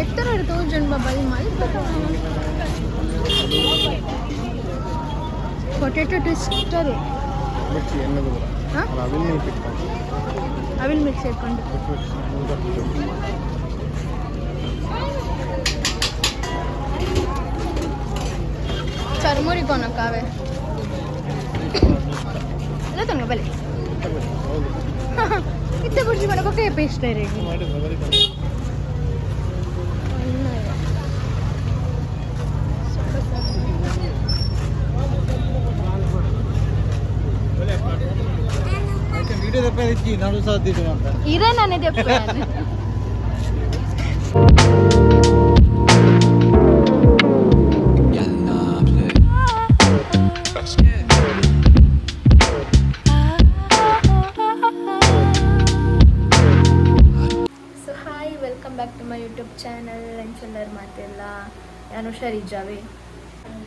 ಎತ್ತರ ತೋರ್ಜನ್ ಬಾಬಾ potato twister evil mix ಇಟ್ಕೊಂಡು ಚರ್ಮುರಿ ಕೊನಕ್ಕಾವೆ ಇಲ್ಲ ತಂಗ ಬಲೆ ಇತ್ತ ಬುರ್ಜಿ ಮಾಡೋಕೆ ಪೇಸ್ಟ್ ರೀ ಇರ ನಾನೇ ತೆಪ್ಪ welcome back to my YouTube channel ಎಂಚೆಲ್ಲರ ಮಾತೆಲ್ಲ ನಾನು ಹುಷಾರಿದ್ದಾವೆ.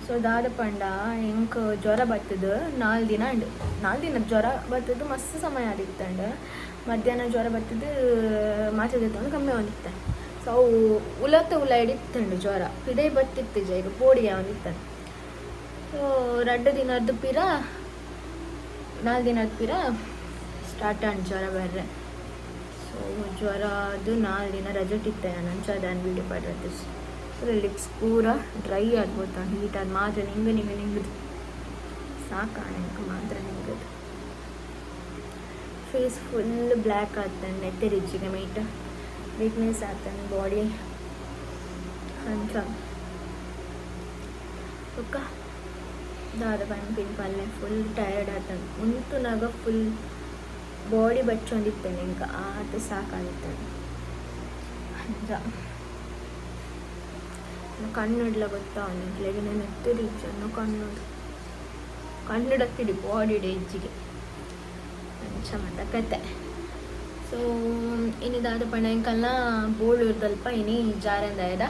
ಸೊ ದಾದ ಪಂಡ ಹೆಂಗೆ ಜ್ವರ ಬರ್ತದೆ 4 ದಿನದ ಜ್ವರ ಬರ್ತದೆ. ಮಸ್ತ್ ಸಮಯ ಆಗಿತ್ತಂಡು ಮಧ್ಯಾಹ್ನ ಜ್ವರ ಬರ್ತದೆ ಮಾತ್ರೆ ತೆಗೆದು ಕಮ್ಮಿ ಆಗಿತ್ತೆ. ಸೊ ಅವು ಉಲ ಹಿಡಿತ್ತಂಡು ಜ್ವರ ಇಡೇ ಬತ್ತಿತ್ತು ಈಗ ಪೋಡಿಗೆ ಒಂದಿತ್ತು. ಸೊ 2 ದಿನದ ಪಿರ 4 ದಿನದ ಪಿರ ಸ್ಟಾರ್ಟ್ ಆಂಡ್ ಜ್ವರ ಬರ್ರೆ. ಸೊ ಜ್ವರ ಅದು 4 ದಿನ ರಜೆಟಿತ್ತೆ ನಂಚದಾನ್ ವೀಡಿಯೋ ಪಡ್ರದ್ದು. ಲಿಪ್ಸ್ ಪೂರ ಡ್ರೈ ಆಗ್ಬೋದು ಹೀಟ್ ಅದು ಮಾತ್ರ ನಿಂಗದು ಸಾಕಾಣ ಮಾತ್ರ ನಿಂಗದು. ಫೇಸ್ ಫುಲ್ ಬ್ಲ್ಯಾಕ್ ಆಗ್ತಾನೆ, ನೆತ್ತೆರಿಜ್ಜಿಗೆ ಮೈಟ್ ವೀಕ್ನೆಸ್ ಆಗ್ತಾನೆ ಬಾಡಿ ಅಂತ ಒಕ್ಕ ದಾದ ಪಿಂಪಲ್ಲೆ ಫುಲ್ ಟಯರ್ಡ್ ಆಗ್ತಾನೆ. ಮುಂತುನಾಗ ಫುಲ್ ಬಾಡಿ ಬಚ್ಚೊಂದಿತ್ತೇನೆ ಇಂಕ ಆತ ಸಾಕಾಗಿತ್ತಾನೆ ಅಂಜ ಕಣ್ಣಿಡ್ಲ ಗೊತ್ತಾ ಅವನಿಗೆ ನೆತ್ತರಿ ಇಜ್ಜನ್ನು ಕಣ್ಣಿಡತ್ತಿಡಿ ಬಾಡಿ ಎಜ್ಜಿಗೆ ಅಂಚ ಮತ್ತ ಕತೆ. ಸೊ ಇನ್ನಿದಾದ ಪಣಂಕಲ್ನ ಬೋಳೂರ್ದಲ್ಪ ಇನಿ ಜಾರಂದಾಯದ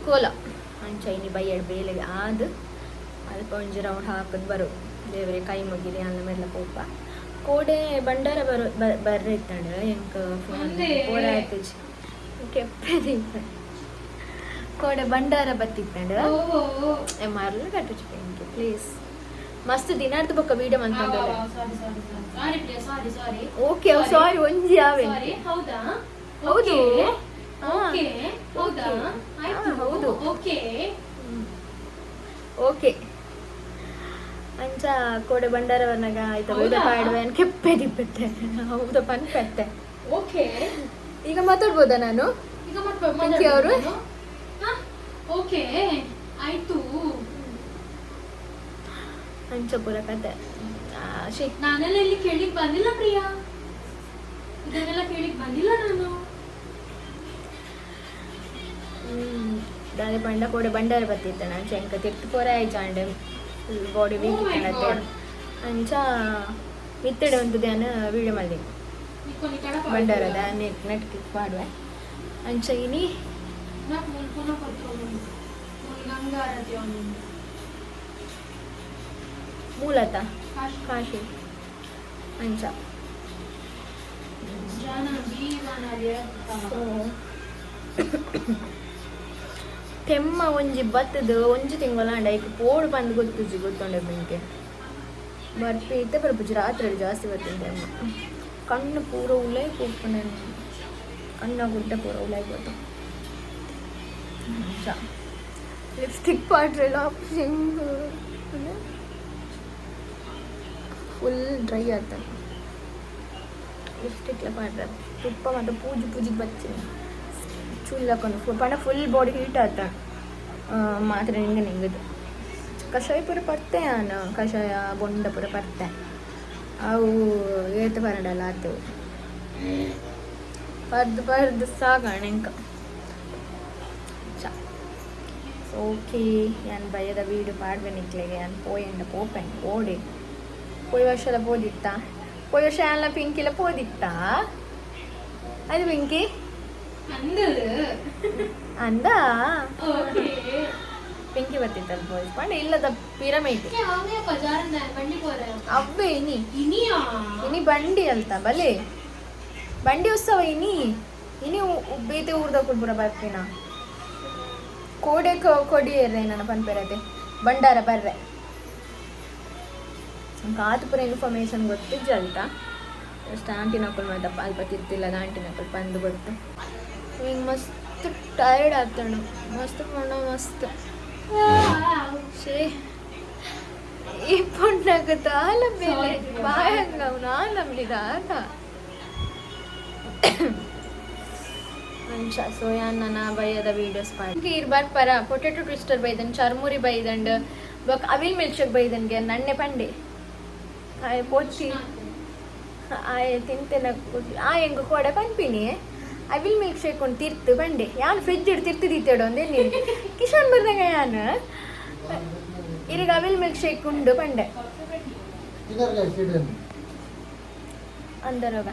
ಕೋಲ ಅಂಚ ಇನಿ ಬೈಯಡ್ ಬೇಲೆಗೆ ಆದ ಅಲ್ಪ ಒಂಜಿ ರೌಂಡ್ ಹಾಕದ್ ಬರೋ ದೇವರೇ ಕೈ ಮುಗಿರಿ ಅನ್ನ ಮೇಲೆ ಪೋಪ ಕೋಡೆ ಬಂಡಾರ ಬರ್ರೆ ಇತ್ತಾಂಡ ಎಂಕ ಪೋರ ಆಯ್ತು ಕೆಪ್ಪೆ ಕೋಡೆ ಬಂಡಾರ ಬತ್ತಿತ್ತಂಡ ಮರಳು ಕಟ್ಟುಚಿ ಪೆಂಕಿ ಪ್ಲೀಸ್ ಮಸ್ತ್ ದಿನಾರ್ದು ಬೊಕ್ಕ ವೀಡಿಯೋ ಮಂತಂದಲ್ಲ. ಓಕೆ ಸಾರಿ ಒಂಜಿ ಆವೆ ಹೌದು ಹೌದು ಓಕೆ ಅಂಚ ಕೋಡೆ ಬಂಡಾರವನ್ನಾಗ ಆಯ್ತಾ ವೀಡಿಯೋ ಪಾಡುವೆ ಕೆಪ್ಪೆ ದಿಪ್ಪತ್ತೆ ಹೌದಾ ಪನ್ಕತ್ತೆ. ಓಕೆ ಈಗ ಮಾತಾಡ್ಬೋದಾ ನಾನು ಈಗ ಅವರು ಓಕೆ ಆಯ್ತು ಅಂಚ ಪುರ ಕತೆ. ನಾನೆಲ್ಲ ಇಲ್ಲಿ ಕೇಳಿಕ್ ಬಂದಿಲ್ಲ ಪ್ರಿಯಾ, ಇದನ್ನೆಲ್ಲ ಕೇಳಿಕ್ ಬಂದಿಲ್ಲ ನಾನು. ದಾದೆ ಪಂಡ ಕೋಡೆ ಬಂಡಾರ ಬತ್ತಿತ್ತ ಅಂಚ ಎಂಕ ತಿರ್ತು ಪೋರ ಆಯ್ಚಾಂಡೆ ಬಾಡಿ ವೀಕ್ ಇತ್ತನತ್ತೆ ಅಂಚ ಮಿತ್ತಡೆ ಒಂದು ಧ್ಯಾನ ವೀಡಿಯೋ ಮಾಡಿ ಬಂಡಾರದ ನೆಟ್ ಕ್ಲಿಕ್ ಮಾಡುವೆ ಅಂಚ ಇನಿ ಮೂಲತಃ ಕಾಶಿ ಅಂಚ ತೆಮ್ಮ ಒಂಜಿ ಬತ್ತದ ಒಂಜಿ ತಿಂಗಳ ಈಗ ಪೋಡು ಬಂದು ಗೊತ್ತುಂಡೆ ಬೆಂಕೆ ಬರ್ಪಿ ಇತ್ತೆ ಬರ್ಪುಜಿ ರಾತ್ರಿ ಜಾಸ್ತಿ ಬರ್ತಿದ್ದೆ ತೆಮ್ಮ ಕಣ್ಣು ಪೂರ ಉಲೈ ಕೂತ್ಕೊಂಡೆ ಕಣ್ಣ ಗುಡ್ಡ ಪೂರ ಉಲೈ ಗೊತ್ತು. ಲಿಪ್ಸ್ಟಿಕ್ ಪಾಡ್ರಲ್ಲ ಫುಲ್ ಡ್ರೈ ಆಗ್ತಾನೆ ಲಿಪ್ಸ್ಟಿಕ್ಲ ಪಾಡ್ರ ತುಪ್ಪ ಮತ್ತು ಪೂಜಿ ಬಚ್ಚಿ ಚೂಲ್ಲಾಕೊಂಡು ಪಂಡ ಫುಲ್ ಬಾಡಿ ಹೀಟ್ ಆಗ್ತಾನೆ ಮಾತ್ರ ನಿಂಗದು. ಕಷಾಯ ಪೂರ ಪರ್ತೆ ನಾನು ಕಷಾಯ ಬೊಂಡ ಪೂರ ಪರ್ತೆ ಅವು ಏತ ಪರಡಲ್ಲ ಆತವು ಪರ್ದು ಸಾಗಣ ಇಂಕ ಓಕೆ ನಾನು ಬಯ್ಯದ ವೀಡಿಯೋ ಪಾಡ್ಬೇನಿಕ್ಲೆಗೆ ನಾನು ಪೋಯಂಡ ಪೋಪೆನ್ ಓಡಿ ಪೋಯ್ ವರ್ಷದ ಪೋದಿತ್ತ ಪೋಯ್ ವರ್ಷ ಎಲ್ಲ ಪಿಂಕಿಲ್ಲ ಪೋದಿತ್ತ ಅದು ಪಿಂಕಿ ಅಂದ ಬೆಂಕಿ ಬರ್ತಿತ್ತಲ್ಲ ಬಾಯ್ಸ್ ಪಂಡ ಇಲ್ಲದ ಪಿರಮಿಡ್ ಅವೇ ಇನಿ ಬಂಡಿ ಅಲ್ತ ಬಲೆ ಬಂಡಿ ಉತ್ಸವ ಇನಿ ಬೇತೆ ಊರ್ದ ಕುಡ್ಬುರ ಬರ್ತೀನ ಕೋಡೆ ಕೊಡಿಯರ್ರೆ ನನ್ನ ಪನ್ಪೆರತೆ ಬಂಡಾರ ಬರ್ರೆ ಕಾತು ಪುರ ಇನ್ಫಾರ್ಮೇಶನ್ ಗೊತ್ತಿಜ್ಜ ಅಲ್ತ ಅಷ್ಟು ಆಂಟಿ ನಕಲ್ ಮಾತಪ್ಪ ಅಲ್ಪ ತಿರ್ತಿಲ್ಲ ಆಂಟಿ ನಕಲ್ ಬಂದು ಗೊತ್ತು ಹಿಂಗೆ ಮಸ್ತ್ ಟೈರ್ಡ್ ಆಗ್ತಾಳು ಮಸ್ತ್ ಪಣ ಮಸ್ತ್ ಶೇ ಈ ಪುಣ್ಣಾಗತ್ತ ಆಲ ಮೇಲೆ ಬಾಯಂಗ ನಾನು ನಂಬಿದ ಆಗ ಅಂಚ ಸೋಯಾನ್ನ ಬೈಯದ ವೀಡಿಯೋಸ್ ಮಾಡಿ ಇರ್ಬಾರ್ದು ಪರ potato twister ಬೈದನ್ churmuri ಬೈದಂಡ್ evil milk ಬೈದನ್ಗೆ ನನ್ನೆ ಪಂಡೆ ಆಯ್ ಪೋಚಿ ಆಯ್ ತಿಂತೇನ ಎಂಗ ಕೊಡೆ ಪನ್ಪಿನಿ ಅವಿಲ್ ಮಿಲ್ಕ್ ಶೇಕ್ ಒಂದು ತಿರ್ತು ಬಂಡೆ ಯಾನು ಫ್ರಿಜ್ ಇಡ್ ತಿರ್ತು ತಿತ್ತೇಡು ಅಂದೆ ನೀನು ಕಿಶನ್ ಬರ್ದಂಗ ಯಾನು ಇರಿಗೆ ಅವಿಲ್ ಮಿಲ್ಕ್ ಶೇಕ್ ಉಂಡು ಬಂಡೆ ಅಂದರೋಗ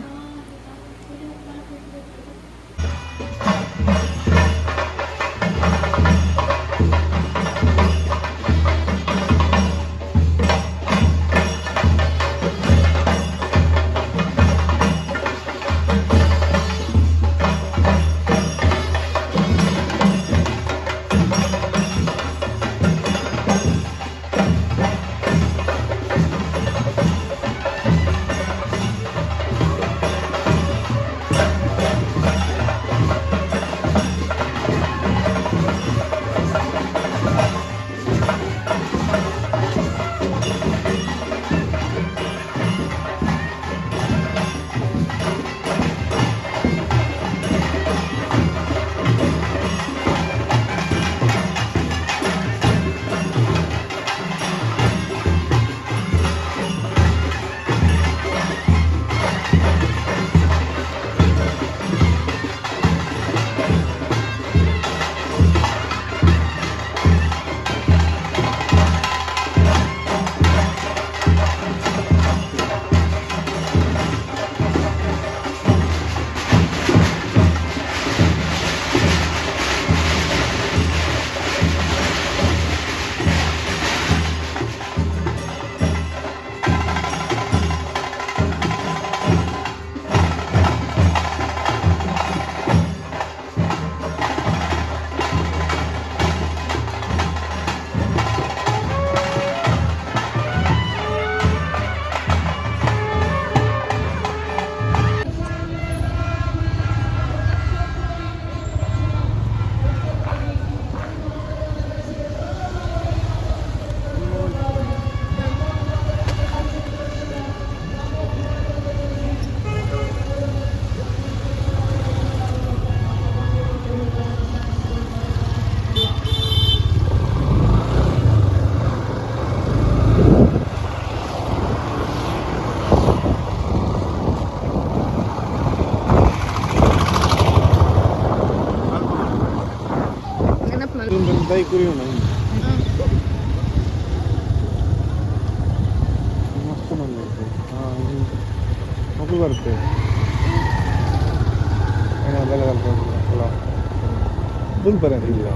Dai kuriona मस्त बनवते नको करते आणि आपल्याला घालतो दूरपर्यंत गेला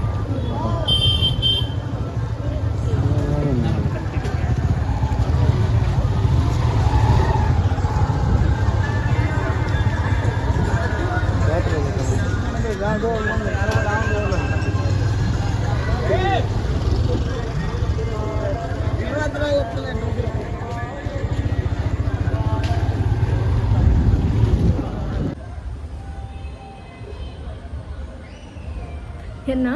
ಏನ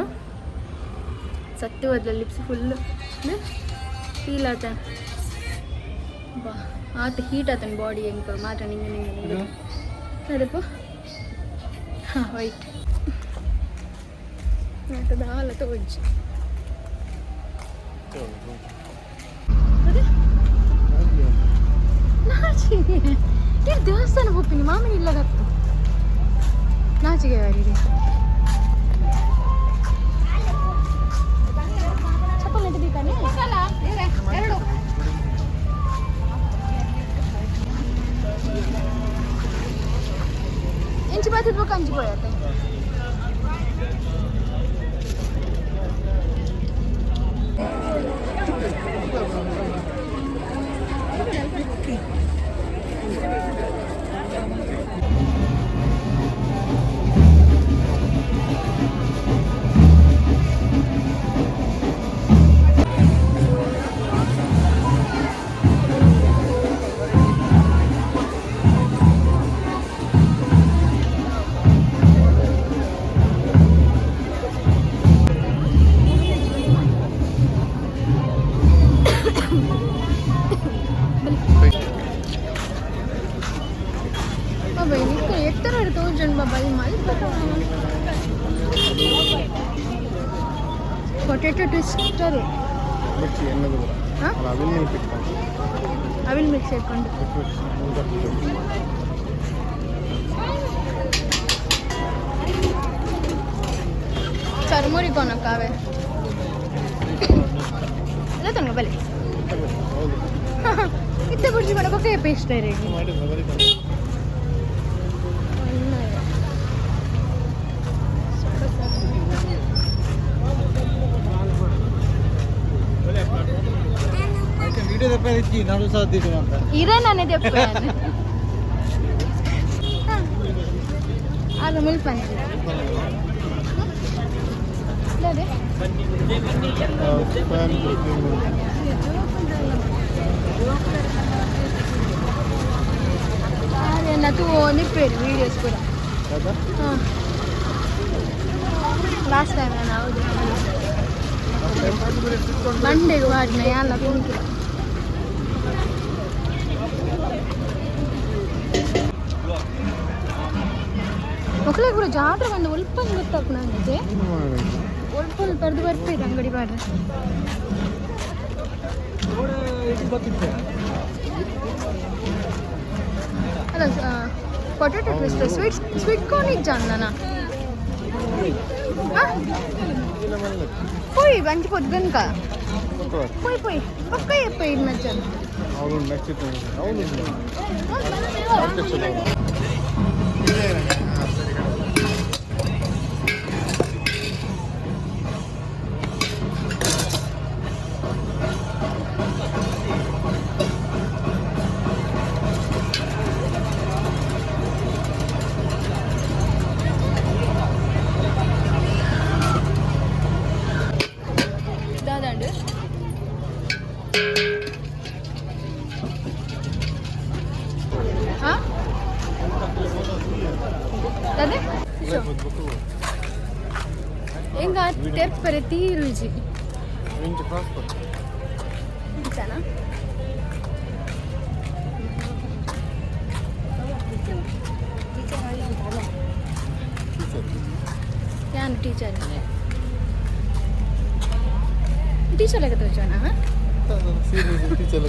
ಸತ್ಯ ಹೋದ್ಲ ಲಿಪ್ಸ್ ಫುಲ್ ಫೀಲ್ ಆತ ಬಾ ಆತ ಹೀಟ್ ಆತನ ಬಾಡಿ ಹೆಂಗೆ ಮಾತ್ರ ನಿಂಗೆ ಅದಪ್ಪ ಹಾಂ ವೈಟ್ ಆತದ ಹಾಲ ತಗೊಜ್ಜಿ ನಾಚಿಗೆ ಇಲ್ಲಿ ದೇವಸ್ಥಾನ ಹೋಗ್ತೀನಿ ಮಾಮನಿ ಇಲ್ಲಗತ್ತು ನಾಚಿಗೆ ಯಾರಿಗೆ ಎರಡು ಇಂಚು ಬರ್ತಿದ್ಬೇಕು ಅಂಚು ಹೋಯತ್ತೆ बाबा इनका ಎತ್ತರ ತೋಜನ್ ಬಾಬಾ ಈ ಮಲ್ಪ ಪೊಟೇಟೊ ಟ್ವಿಸ್ಟರ್ ಮಿರ್ಚಿ ಎನ್ನದು ಹಾ ಅಲ್ಲ ಅವಿಲ್ ಮಿರ್ಚಿ ಇಟ್ಕೊಂಡು ಅವಿಲ್ ಮಿಕ್ಸ್ ಇಟ್ಕೊಂಡು ಚರ್ಮುರಿ ಕೊನಕ್ಕಾವೆ ಇಲ್ಲ ತಂಗ ಬಲೆ ಹೌದು ಇತ್ತೆ ಬುರ್ಜಿ ಮಾಡಕ್ಕೆ ಪೇಸ್ಟ್ ರೆಡಿ ಮಾಡಿದ್ರೆ ಬರೀ వీడియో తెప్పి నాలుగు సార్లు తీసుకుంట ఇరే నన్ను చెప్పాను ಅದು ಮಿಲ್ಪನ್ ಅದೇ అదే తూ నిప్పేరు వీడియోస్ కూడా లాస్ట్ టైం నేను ಹೌದು ಮಂಡೆಗೆ ವಾಡಿನ ಎಲ್ಲ ಪಿಂಕಿ ಮಕ್ಕಳಿಗೆ ಕೂಡ ಜಾತ್ರೆ ಬಂದು ಒಲ್ಪ ಗೊತ್ತಾಗ ನನಗೆ ಒಲ್ಪ ಪಡೆದು ಬರ್ತೀರಿ ಅಂಗಡಿ ಬಾಡ್ರೆ ಅಲ್ಲ ಪೊಟೇಟೊ ಟ್ವಿಸ್ಟ್ ಸ್ವೀಟ್ ಕಾರ್ನ್ ಇಜ್ಜಾನ పోయి మంచి పొద్దునక పోయి పక్క చెప్పయి మధ్యాహ్నం అవును నెక్స్ట్ అవును దాదండి అదే ఇంకా తెప్పರೆ ತೀರುಜಿ ಇಚ್ಚಾನಾ ಯಾನು ಟೀಚರ್ ಟೀಚರ್ ಲೆಕ್ಕ ತೋಚೋಣ ಟೀಚರ್